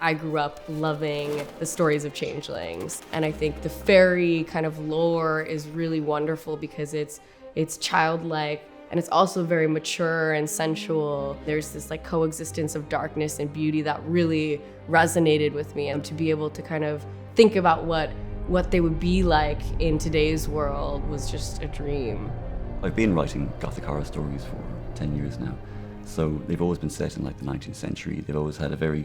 I grew up loving the stories of changelings, and I think the fairy kind of lore is really wonderful because it's childlike, and it's also very mature and sensual. There's this like coexistence of darkness and beauty that really resonated with me, and to be able to kind of think about what they would be like in today's world was just a dream. I've been writing Gothic horror stories for 10 years now, so they've always been set in like the 19th century. They've always had a very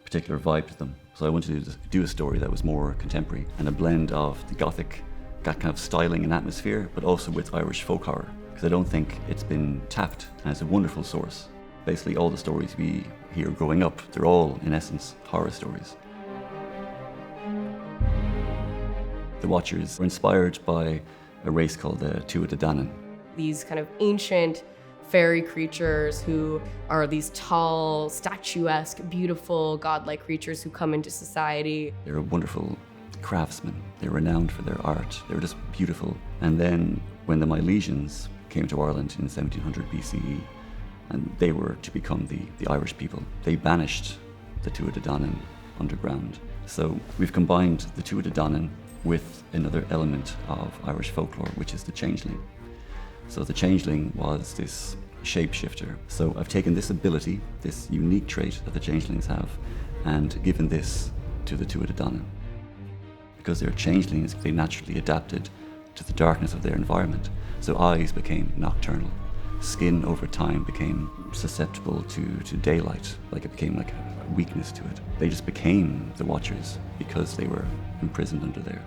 particular vibe to them. So I wanted to do a story that was more contemporary and a blend of the Gothic, that kind of styling and atmosphere, but also with Irish folk horror, because I don't think it's been tapped, and it's a wonderful source. Basically all the stories we hear growing up, they're all, in essence, horror stories. The Watchers were inspired by a race called the Tuatha Dé Danann. These kind of ancient fairy creatures who are these tall, statuesque, beautiful, godlike creatures who come into society. They're wonderful craftsmen. They're renowned for their art. They were just beautiful. And then when the Milesians came to Ireland in 1700 BCE, and they were to become the Irish people, they banished the Tuatha Dé Danann underground. So we've combined the Tuatha Dé Danann with another element of Irish folklore, which is the changeling. So the changeling was this shapeshifter. So I've taken this ability, this unique trait that the changelings have, and given this to the Tuatha Dé Danann. Because they're changelings, they naturally adapted to the darkness of their environment. So eyes became nocturnal. Skin over time became susceptible to daylight, like it became like a weakness to it. They just became the Watchers because they were imprisoned under there.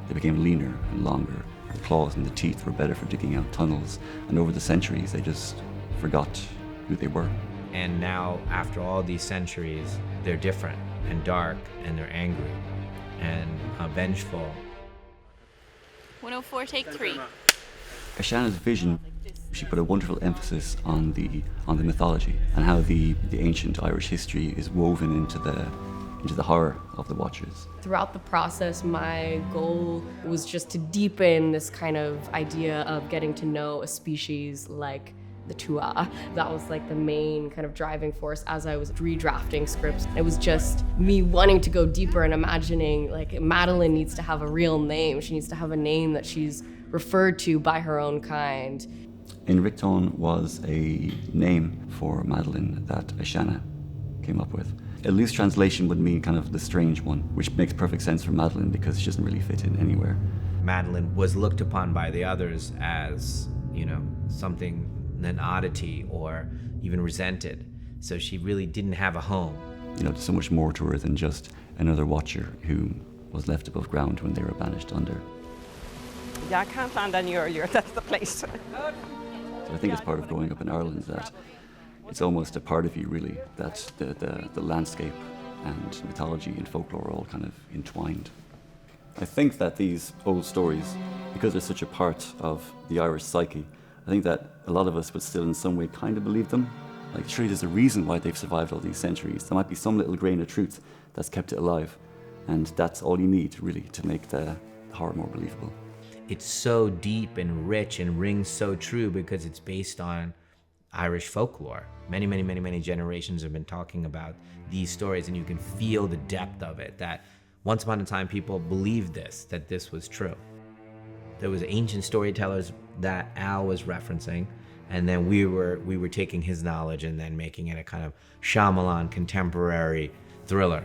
They became leaner and longer. The claws and the teeth were better for digging out tunnels, and over the centuries they just forgot who they were. And now, after all these centuries, they're different and dark, and they're angry and vengeful. 104, take 3. Ashana's vision, she put a wonderful emphasis on the mythology and how the ancient Irish history is woven into the horror of the Watchers. Throughout the process, my goal was just to deepen this kind of idea of getting to know a species like the Tuatha. That was like the main kind of driving force as I was redrafting scripts. It was just me wanting to go deeper and imagining like Madeline needs to have a real name. She needs to have a name that she's referred to by her own kind. Inricton was a name for Madeline that Ashana came up with. A loose translation would mean kind of the strange one, which makes perfect sense for Madeline because she doesn't really fit in anywhere. Madeline was looked upon by the others as, something, an oddity, or even resented. So she really didn't have a home. There's so much more to her than just another Watcher who was left above ground when they were banished under. Yeah, I can't land on your, that's the place. So I think it's part of growing up in Ireland that it's almost a part of you, really, that the landscape and mythology and folklore are all kind of entwined. I think that these old stories, because they're such a part of the Irish psyche, I think that a lot of us would still in some way kind of believe them. Like, surely there's a reason why they've survived all these centuries. There might be some little grain of truth that's kept it alive, and that's all you need, really, to make the horror more believable. It's so deep and rich and rings so true because it's based on Irish folklore. Many generations have been talking about these stories, and you can feel the depth of it, that once upon a time people believed this, that this was true. There was ancient storytellers that Al was referencing, and then we were taking his knowledge and then making it a kind of Shyamalan contemporary thriller.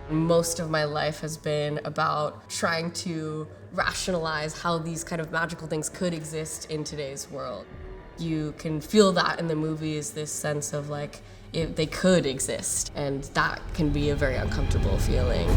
Most of my life has been about trying to rationalize how these kind of magical things could exist in today's world. You can feel that in the movies, this sense of like, if they could exist, and that can be a very uncomfortable feeling.